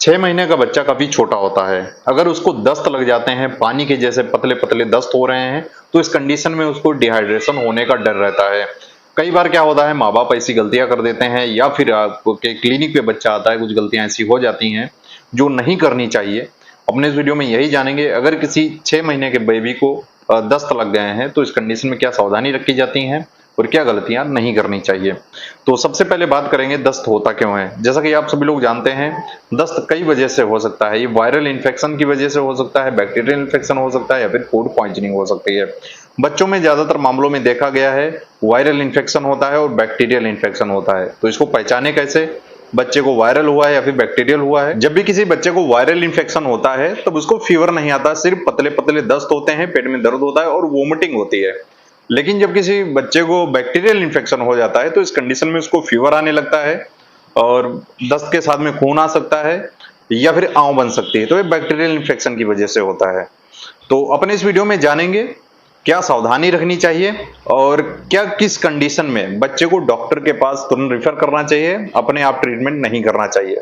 6 महीने का बच्चा काफी छोटा होता है। अगर उसको दस्त लग जाते हैं, पानी के जैसे पतले पतले दस्त हो रहे हैं, तो इस कंडीशन में उसको डिहाइड्रेशन होने का डर रहता है। कई बार क्या होता है, माँ बाप ऐसी गलतियां कर देते हैं या फिर आपके क्लिनिक पे बच्चा आता है, कुछ गलतियां ऐसी हो जाती हैं जो नहीं करनी चाहिए। अपने इस वीडियो में यही जानेंगे, अगर किसी 6 महीने के बेबी को दस्त लग गए हैं तो इस कंडीशन में क्या सावधानी रखी जाती है और क्या गलतियां नहीं करनी चाहिए। तो सबसे पहले बात करेंगे दस्त होता क्यों है। जैसा कि आप सभी लोग जानते हैं, दस्त कई वजह से हो सकता है। ये वायरल इन्फेक्शन की वजह से हो सकता है, बैक्टीरियल इन्फेक्शन हो सकता है या फिर फूड पॉइजनिंग हो सकती है। बच्चों में ज्यादातर मामलों में देखा गया है वायरल इन्फेक्शन होता है और बैक्टीरियल इन्फेक्शन होता है। तो इसको पहचाने कैसे, बच्चे को वायरल हुआ है या फिर बैक्टीरियल हुआ है। जब भी किसी बच्चे को वायरल इन्फेक्शन होता है तब उसको फीवर नहीं आता, सिर्फ पतले पतले दस्त होते हैं, पेट में दर्द होता है और वोमिटिंग होती है। लेकिन जब किसी बच्चे को बैक्टीरियल इन्फेक्शन हो जाता है तो इस कंडीशन में उसको फीवर आने लगता है और दस्त के साथ में खून आ सकता है या फिर आंव बन सकती है। तो ये बैक्टीरियल इन्फेक्शन की वजह से होता है। तो अपने इस वीडियो में जानेंगे क्या सावधानी रखनी चाहिए और क्या किस कंडीशन में बच्चे को डॉक्टर के पास तुरंत रिफर करना चाहिए, अपने आप ट्रीटमेंट नहीं करना चाहिए।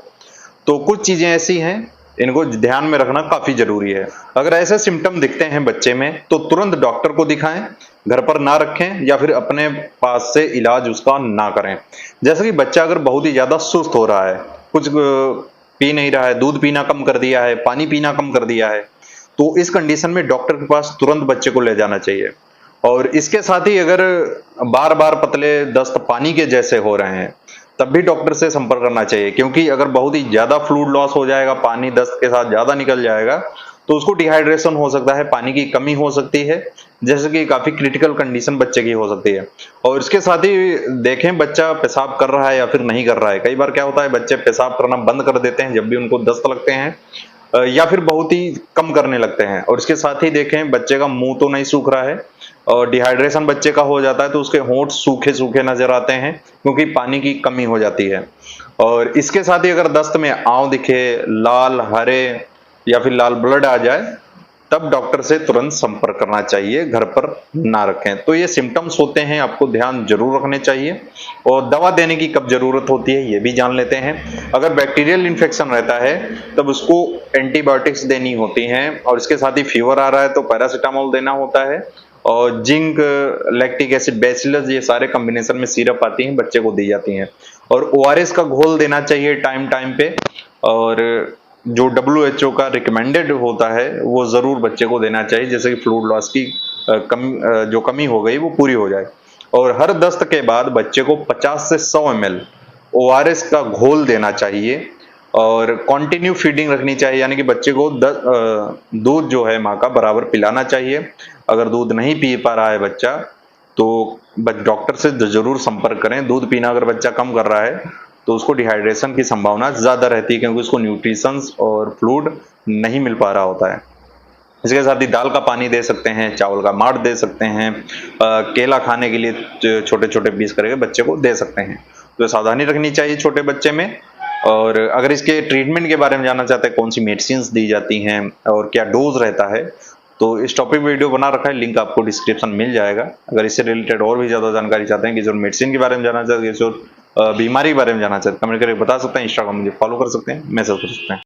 तो कुछ चीजें ऐसी हैं, इनको ध्यान में रखना काफी जरूरी है। अगर ऐसे सिम्टम दिखते हैं बच्चे में तो तुरंत डॉक्टर को दिखाएं, घर पर ना रखें या फिर अपने पास से इलाज उसका ना करें। जैसे कि बच्चा अगर बहुत ही ज्यादा सुस्त हो रहा है, कुछ पी नहीं रहा है, दूध पीना कम कर दिया है, पानी पीना कम कर दिया है, तो इस कंडीशन में डॉक्टर के पास तुरंत बच्चे को ले जाना चाहिए। और इसके साथ ही अगर बार बार पतले दस्त पानी के जैसे हो रहे हैं तब भी डॉक्टर से संपर्क करना चाहिए, क्योंकि अगर बहुत ही ज्यादा फ्लूइड लॉस हो जाएगा, पानी दस्त के साथ ज्यादा निकल जाएगा तो उसको डिहाइड्रेशन हो सकता है, पानी की कमी हो सकती है, जैसे कि काफी क्रिटिकल कंडीशन बच्चे की हो सकती है। और इसके साथ ही देखें बच्चा पेशाब कर रहा है या फिर नहीं कर रहा है। कई बार क्या होता है, बच्चे पेशाब करना बंद कर देते हैं जब भी उनको दस्त लगते हैं या फिर बहुत ही कम करने लगते हैं। और इसके साथ ही देखें बच्चे का मुंह तो नहीं सूख रहा है और डिहाइड्रेशन बच्चे का हो जाता है तो उसके होंठ सूखे सूखे नजर आते हैं क्योंकि पानी की कमी हो जाती है। और इसके साथ ही अगर दस्त में आंव दिखे, लाल हरे या फिर लाल ब्लड आ जाए, तब डॉक्टर से तुरंत संपर्क करना चाहिए, घर पर ना रखें। तो ये सिम्टम्स होते हैं, आपको ध्यान जरूर रखने चाहिए। और दवा देने की कब जरूरत होती है ये भी जान लेते हैं। अगर बैक्टीरियल इन्फेक्शन रहता है तब उसको एंटीबायोटिक्स देनी होती हैं और इसके साथ ही फीवर आ रहा है तो पैरासीटामोल देना होता है। और जिंक, लैक्टिक एसिड, बैसिलस, ये सारे कॉम्बिनेशन में सिरप आती हैं, बच्चे को दी जाती हैं। और ओआरएस का घोल देना चाहिए टाइम टाइम पे। और जो WHO का रिकमेंडेड होता है वो जरूर बच्चे को देना चाहिए, जैसे कि फ्लूइड लॉस की जो कमी हो गई वो पूरी हो जाए। और हर दस्त के बाद बच्चे को 50 से 100 ml ओआरएस का घोल देना चाहिए। और कंटिन्यू फीडिंग रखनी चाहिए, यानी कि बच्चे को दूध जो है माँ का बराबर पिलाना चाहिए। अगर दूध नहीं पी पा रहा है बच्चा तो डॉक्टर से जरूर संपर्क करें। दूध पीना अगर बच्चा कम कर रहा है तो उसको डिहाइड्रेशन की संभावना ज्यादा रहती है, क्योंकि उसको न्यूट्रिशंस और फ्लूइड नहीं मिल पा रहा होता है। इसके साथ ही दाल का पानी दे सकते हैं, चावल का माठ दे सकते हैं, केला खाने के लिए छोटे छोटे पीस करके बच्चे को दे सकते हैं। तो सावधानी रखनी चाहिए छोटे बच्चे में। और अगर इसके ट्रीटमेंट के बारे में जानना चाहते हैं, कौन सी मेडिसिन दी जाती हैं और क्या डोज रहता है, तो इस टॉपिक वीडियो बना रखा है, लिंक आपको डिस्क्रिप्शन मिल जाएगा। अगर इससे रिलेटेड और भी ज्यादा जानकारी चाहते हैं, कि जो मेडिसिन के बारे में जानना चाहते हैं, जो बीमारी के बारे में जानना चाहते हैं, कमेंट करके बता सकते हैं। इंस्टाग्राम मुझे फॉलो कर सकते हैं, मैसेज कर सकते हैं।